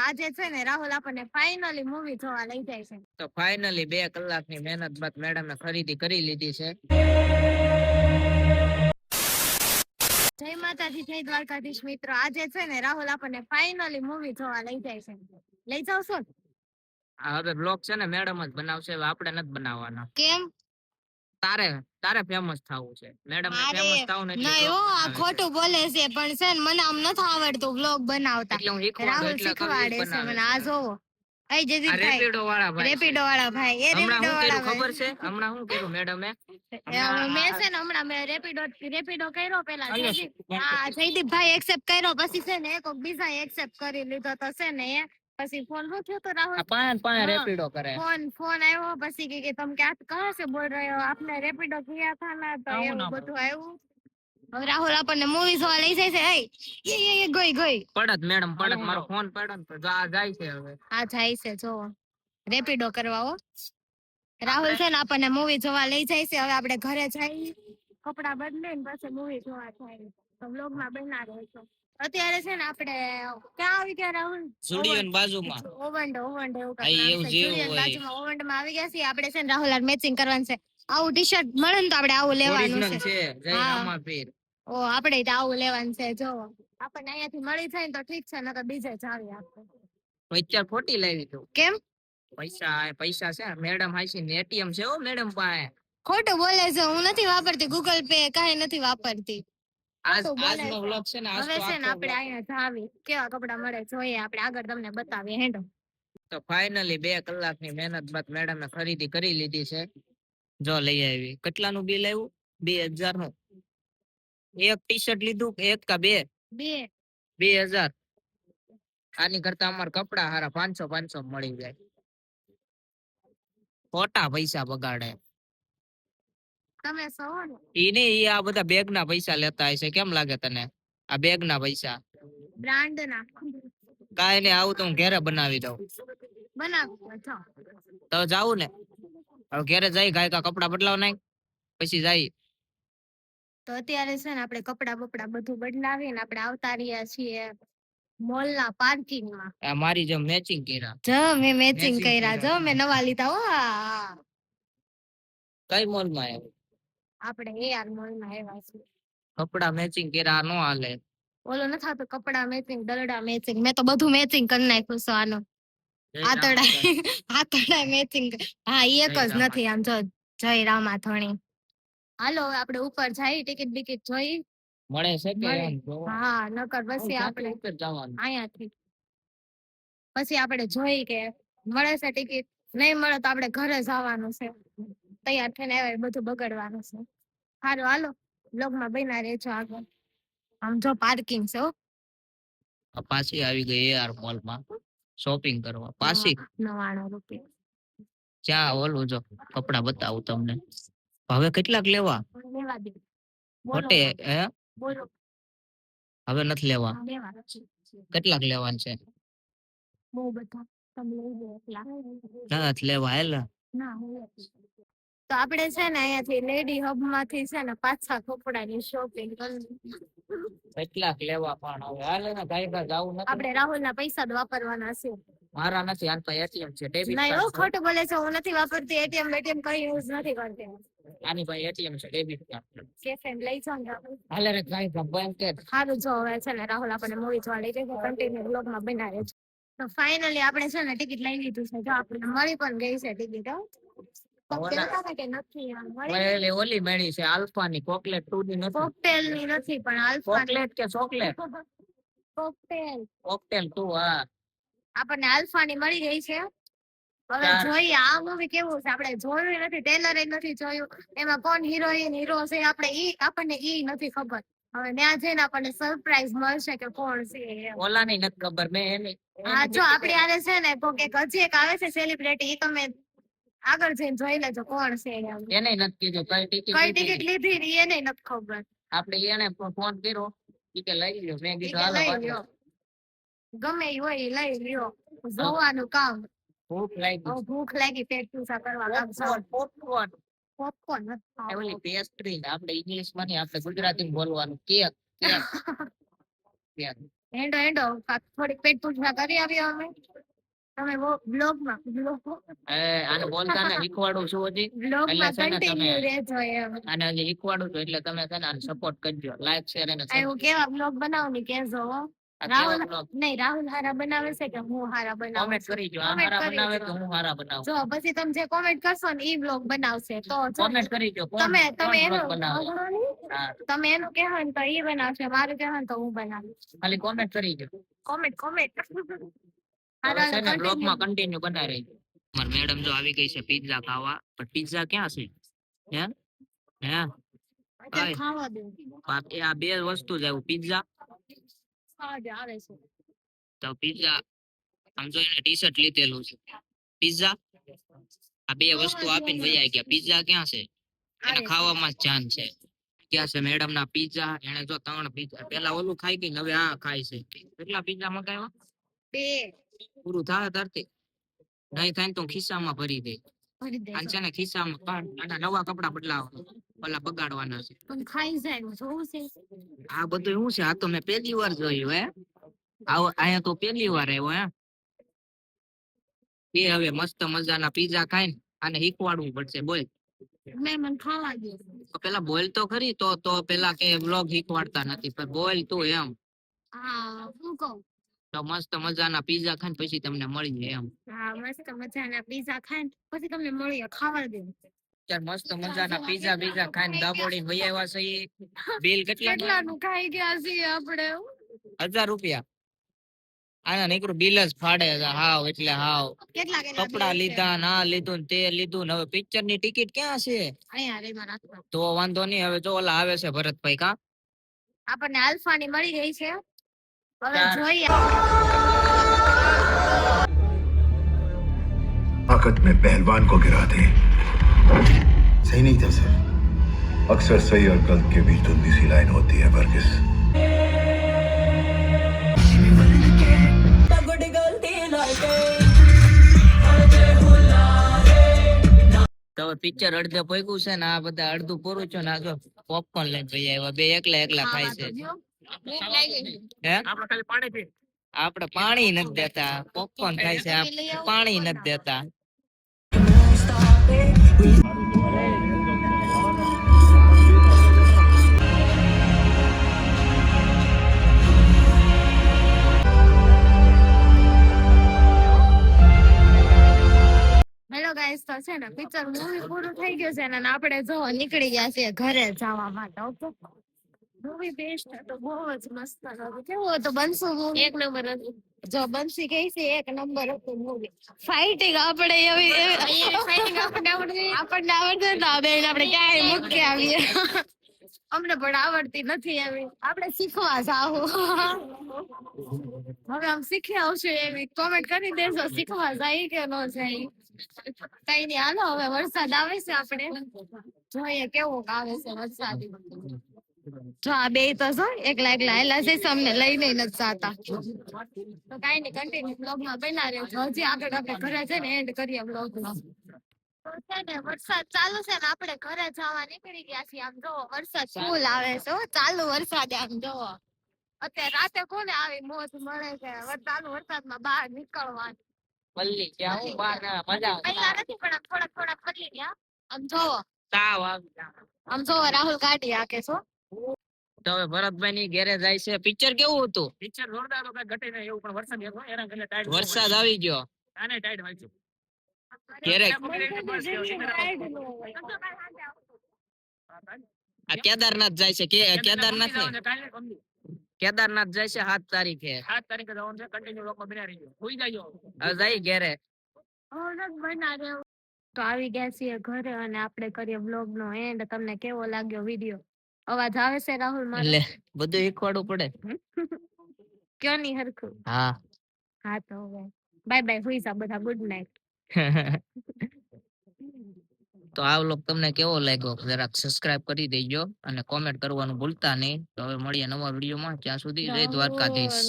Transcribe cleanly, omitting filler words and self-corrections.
આજે છે ને રાહુલ આપણને ફાઇનલી મૂવી જોવા લઈ જાય છે. તો ફાઇનલી 2 કલાકની મહેનત બાદ મેડમે ખરીદી કરી લીધી છે. જય માતાજી, જય દ્વારકાધીશ મિત્રો. આજે છે ને રાહુલ આપણને ફાઇનલી મૂવી જોવા લઈ જાય છે. લઈ જાવ છો? હવે બ્લોગ છે ને મેડમ જ બનાવશે, આપણે નથી બનાવવાના. કેમ? તારે ફેમસ થવું છે. મેડમ ને ફેમસ થવું ને નહીં હો, આ ખોટું બોલે છે. પણ છે ને મને આમ નથી આવડતું બ્લોગ બનાવતા. રાહુલ શીખવાડે છે મને. આ જોવો, એ જયદીપભાઈ રેપિડો વાળા ભાઈ, એ રેપિડો વાળા ખબર છે. હમણાં શું કર્યું મેડમે? મેં છે ને હમણાં મેં રેપિડો કર્યો પેલા. જયદીપભાઈ એક્સેપ્ટ કર્યો, પછી છે ને એક બીજા એક્સેપ્ટ કરી લીધો તો છે ને પછી ફોન શું થયો તો રાહુલ પાંચ રેપિડો કરે. ફોન આવ્યો પછી કે तुम क्या कहाँ से बोल रहे हो, आपने रेपिडो किया था ना, तो એવું બધું આવ્યું. હવે રાહુલ આપણને મૂવી જોવા લઈ જાય છે. એ ગઈ પડત મેડમ પડત, મારો ફોન પડત તો જાય છે. હવે આ જાય છે જો રેપિડો કરવા. હો રાહુલ છે ને આપણને મૂવી જોવા લઈ જાય છે. હવે આપણે ઘરે જઈ કપડા બદલીને પછી મૂવી જોવા જાય. તો વ્લોગ માં બના રહેજો. અત્યારે છે ને આપણે ક્યાં આવી ગયા રાહુલ? ઝુડિયોની બાજુમાં ઓવંડ એવું કાંઈક ઝુડિયોની બાજુમાં ઓવંડમાં આવી ગયા છીએ. આપણે છે ને રાહુલ મેચિંગ કરવાનું છે. આવું ટી-શર્ટ મળે ને તો આપણે આવું લેવાનું છે. જય રામાપીર. ઓ આપણે તો આવું લેવાનું છે. જો આપણને અહીંયાથી મળી જાય ને તો ઠીક છે, નકર બીજે જાવી આપણે. પૈસા ખોટી લાવી તું. કેમ? પૈસા છે મેડમ હાઈસી ને એટીએમ છે. ઓ મેડમ પાસે ખોટું બોલે છે. હું નથી વાપરતી ગૂગલ પે, કાંઈ નથી વાપરતી. આજનો વ્લોગ છે ને હવે છે ને આપણે અહીંયા જાવી કેવા કપડા મળે જોઈએ, આપણે આગળ તમને બતાવીએ. હેડો. તો ફાઇનલી 2 કલાકની મહેનત બાદ મેડમે ખરીદી કરી લીધી છે. જો લઈ આવી. કેટલાનું બિલ આવ્યું? 2000 નું. એક ટી-શર્ટ લીધું કે એક કા બે? 2000. આની કરતા અમાર કપડા હારા 500 મળી જાય. ખોટા પૈસા બગાડે તમે. ઈ આ બધા બેગ ના પૈસા લેતા હશે. કેમ લાગે તને આ બેગ ના પૈસા? બ્રાન્ડ ના. કાઈ નઈ, આવું તો હું ઘરે બનાવી દઉં. તો જાવું ને હવે ઘરે જઈ ગાયકા કપડા બદલાવ નાખ પછી જાય. તો અત્યારે છે ને આપણે કપડા બપડા બધું બદલાવીને આપણે આવતા રહ્યા છીએ મોલ ના પાર્કિંગ માં. મારી જો મેચિંગ કર્યા. જો મેં મેચિંગ કર્યા. જો મેં નવા લીધા. હો કઈ મોલ માં આવ્યું? આપણે એઆર મોલ માં આવ્યા છે. કપડા મેચિંગ કર્યા નો હાલે. ઓલો ન થાતો કપડા મેચિંગ, દરડા મેચિંગ. મેં તો બધું મેચિંગ કરી નાખ્યું છે. આનો આતડા મેચિંગ. હા એક જ નથી. આમ જો જય રામાધણી. હાલો આપણે ઉપર જઈ ટિકિટ બિકિટ જોઈ મળે છે કે? હા નકર પછી આપણે ઉપર જવાનું અહીંયાથી. પછી આપણે જોઈ કે મળે છે ટિકિટ. નહીં મળે તો આપણે ઘરે જવાનું છે. તૈયાર થઈને આવે બધું બગડવાનું છે. સારું હાલો બ્લોગ માં બન્યા રહેજો આગળ. આમ જો પાર્કિંગ છે. પાછી આવી ગઈ એઆર મોલ માં શોપિંગ કરવા. પાછી 99 રૂપિયા. જ્યાં ઓલું જો કપડા બતાવું તમને. હવે કેટલાક લેવા? ખોટે હે? હવે નથી લેવા. કેટલાક લેવાનું છે? બહુ બધા. તમે લઈ લો એટલા. નથી લેવા હેલા. ના તો આપણે છે ને અહીંયાથી લેડી હબ માંથી છે ને પાછા કપડાની શોપિંગ કરી. કેટલાક લેવા પણ હવે હાલે ને ગાયકા જાવું નથી. આપણે રાહુલ ના પૈસા જ વાપરવાના છે. મારા નથી. આ તો એટીએમ છે, ડેબિટ કાર્ડ. નહીં ખોટું બોલે છે. હું નથી વાપરતી એટીએમ. એટીએમ કઈ યુઝ નથી કરતી. આની ભાઈ એટીએમ છે, ડેબિટ કાર્ડ. કેફે લઈ જાવ ને હાલે રે ગાયકા બેંક. સારું જો હવે છે ને રાહુલ આપણને મૂવી જોવા લઈ જાય. કન્ટિન્યુ બ્લોગ માં બના રહેજો. તો ફાઇનલી આપણે છે ને ટિકિટ લઈ લીધું છે. જો આપણે મળી પણ ગઈ છે ટિકિટ. ઓલી મળી છે આલ્ફા ની. કોકલેટ 2 ની નથી. કોકટેલ ની નથી પણ આલ્ફા. કોકલેટ કે ચોકલેટ? કોકટેલ 2. હા આપણને આલ્ફા ની મળી ગઈ છે. હવે જોઈએ આ મૂવી કેવું છે. આપણે જોયું નથી, ટ્રેલર નથી જોયું. એમાં કોણ હિરોઈન હીરો છે આપણને ઈ નથી ખબર. હવે ત્યાં જઈને આપણને સરપ્રાઈઝ મળશે કે કોણ છે. ઓલાની નથી ખબર. મેં એની. હા જો આપણે આને છે ને કોક એક હજી એક આવે છે સેલિબ્રિટી. ઈ તમે આગળ જઈને જોઈ લેજો કોણ છે. એને નથી કીધું કઈ ટિકિટ લીધી એને નથી ખબર. આપણે એને ફોન કર્યો કે લઈ લ્યો. મેં કીધું હાલો ગમે ઈ હોય લઈ લ્યો. જોવાનું કામ. ભૂખ લાગી પેટ પૂજા કરવા. પોપકોર્ન ઓલી પેસ્ટ્રી. આપણે ઇંગ્લિશ માં નહીં, આપણે ગુજરાતી બોલવાનું. કેક. કેક. હેંડો હેંડો થોડીક પેટ પૂજા કરી આવ્યો અમે તમે બ્લોગમાં આને બોલતા ને શીખવાડું છું હજી બ્લોગમાં એટલે છે ને તમે કન્ટિન્યુ રહેજો એમ આને હજી શીખવાડું છું એટલે તમે છે ને આને સપોર્ટ કરજો લાઈક શેર અને હું કેવા બ્લોગ બનાવું ને કેજો હો. રાહુલ નહીં રાહુલ હારા બનાવે છે કે હું હારા બનાવું કોમેન્ટ કરી જો આ હારા બનાવે તો હું હારા બનાવું જો પછી તમે જે કોમેન્ટ કરશો ને ઈ બ્લોગ બનાવશે તો કોમેન્ટ કરી જો તમે તમે બ્લોગ એનું બનાવે તમે એનું કહેવો ને તો ઈ બનાવશે મારું કહેવો ને તો હું બનાવીશ ખાલી કોમેન્ટ કરી જો કોમેન્ટ હવે છે ને બ્લોગમાં કન્ટિન્યુ બનાવી રહી માર મેડમ જો આવી ગઈ છે પિઝા ખાવા પણ પિઝા ક્યાં છે હે હે ખાવા દે બાકી આ બે વસ્તુ જ આવ્યું પિઝા આવે છે તો પિઝા આમ જો એને ટી-શર્ટ લીધેલું છે પિઝા આ બે વસ્તુ આપીને વયા ગયા પિઝા ક્યાં છે એને ખાવામાં જ જાન છે ક્યાં છે મેડમ ના પિઝા એને જો 3 પિઝા પેલા ઓલું ખાઈ ગઈ હવે આ ખાય છે કેટલા પિઝા મંગાવ્યા 2 પૂરું થાય તરતી નહીં થાય તો ખિસ્સામાં ભરી દે અને છે ને ખિસ્સામાં આના નવા કપડા બદલાવા ઓલા બગાડવાના છે પણ ખાઈ જાય જોવું છે આ બધું શું છે આ તો મેં પહેલી વાર જોયું હે આવો અહીંયા તો પહેલી વાર આવ્યો હે એ હવે મસ્ત મજાના પિઝા ખાઈને આને શીખવાડવું પડશે બોલ મેં મને ખાવા દે પેલા બોલ તો ખરી તો પેલા કે વ્લોગ શીખવાડતા નથી પણ બોલ તું એમ હા હું કહું તો મસ્ત મજાના પિઝા ખાઈને પછી તમને મળી જાય એમ હા મસ્ત મજાના પિઝા ખાઈને પછી તમને મળીએ ખાવા દે ચાર મસ્ત મજાના પિઝા ખાઈને દાબોડી વહી આવ્યા છે બિલ કેટલાનું ખાઈ ગયા છીએ આપણે 1000 રૂપિયા આના નીકળું બિલ જ ફાડે છે હાવ એટલે હાવ કેટલા કપડા લીધા ના લીધું ને તે લીધું ને હવે પિક્ચર ની ટિકિટ ક્યાં છે અહીંયા રે મારા તો વાંધો નહીં હવે જો ઓલા આવે છે ભરતભાઈ કા આપણને આલ્ફાની મળી ગઈ છે હવે જોઈએ ताकत में पहलवान को गिरा दे सही नहीं था सर अक्सर सही और गलत के बीच धुंधली सी लाइन होती है वर्गिस તો પિક્ચર અડધે પહોંચ્યું છે ને આ બધા અડધું પૂરું છે ને આ જો પોપકોર્ન લઈને જઈ આવ્યા બે એકલા ખાય છે હે આપણે પાણી નથી દેતા પોપકોર્ન ખાય છે પાણી નથી દેતા હેલો ગાઈસ તો છે ને પિક્ચર મૂવી પૂરું થઈ ગયું છે ને આપણે જો નીકળી ગયા છીએ ઘરે જવા માટે ઓકે મૂવી બેસ્ટ હતો બહુ જ મસ્ત હતું કેવું હતું બંસુ મૂવી એક નંબર હતું જો બંસી ગઈ છે એક નંબર હતું મૂવી ફાઇટિંગ આપણે એવી ફાઇટિંગ આપણને આવડતું ના બેન આપણે ક્યાંય મૂકી આવીએ અમને પણ આવડતી નથી એવી આપણે શીખવા જાવું હવે આમ શીખી આવશું એવી કોમેન્ટ કરી દેજો શીખવા જાય કે ન જાય કઈ નઈ હાલો હવે વરસાદ આવે છે આપણે જોઈએ કેવો આવે છે વરસાદ જો આ બે તો જો એકલા હેલા છે અમને લઈને નથી જાતા તો કઈ નઈ કન્ટિન્યુ બ્લોગ માં બના રહેજો હજી આગળ આપણે ઘરે છે ને એન્ડ કરીએ બ્લોગ માં છે ને વરસાદ ચાલુ છે ને આપણે ઘરે જવા નીકળી ગયા છીએ આમ જો વરસાદ ફૂલ આવે છે ચાલુ વરસાદ આમ જો અત્યારે રાતે કોને આવી મોજ મળે છે ચાલુ વરસાદમાં બહાર નીકળવાનું પલ્લી ક્યાં હું બહાર મજા પહેલા નથી પણ થોડાક પલ્લી ગયા આમ જોવો તાવ આવી આમ જોવો રાહુલ કાઢી આકે છો તો હવે ભરતભાઈ ની ઘેરે જાય છે પિક્ચર કેવું હતું પિક્ચર જોરદાર હતો કઈ ઘટે નહીં એવું પણ વરસાદ હતો એના ઘરે ટાઈટ વરસાદ આવી ગયો આને ટાઈટ વાંચ્યું ઘેરે આ કેદારનાથ જાય છે કે કેદારનાથ જાય છે 7 તારીખે 7 તારીખે જવાનું છે કન્ટિન્યુ લોકમાં બિના રહી ગયો હોઈ જાય હવે જાય ઘેરે તો આવી ગયા છીએ ઘરે અને આપણે કરીએ વ્લોગ નો એન્ડ તમને કેવો લાગ્યો વિડિયો અવાજ આવે છે રાહુલ મારો એટલે બધું શીખવાડવું પડે ક્યો ની હરખું હા તો હવે બાય બાય હુઈ જા બધા ગુડ નાઈટ તો આ વ્લોગ તમને કેવો લાગ્યો જરાક સબસ્ક્રાઇબ કરી દેજો અને કોમેન્ટ કરવાનું ભૂલતા નહીં તો હવે મળીએ નવા વિડીયોમાં ત્યાં સુધી જય દ્વારકાધીશ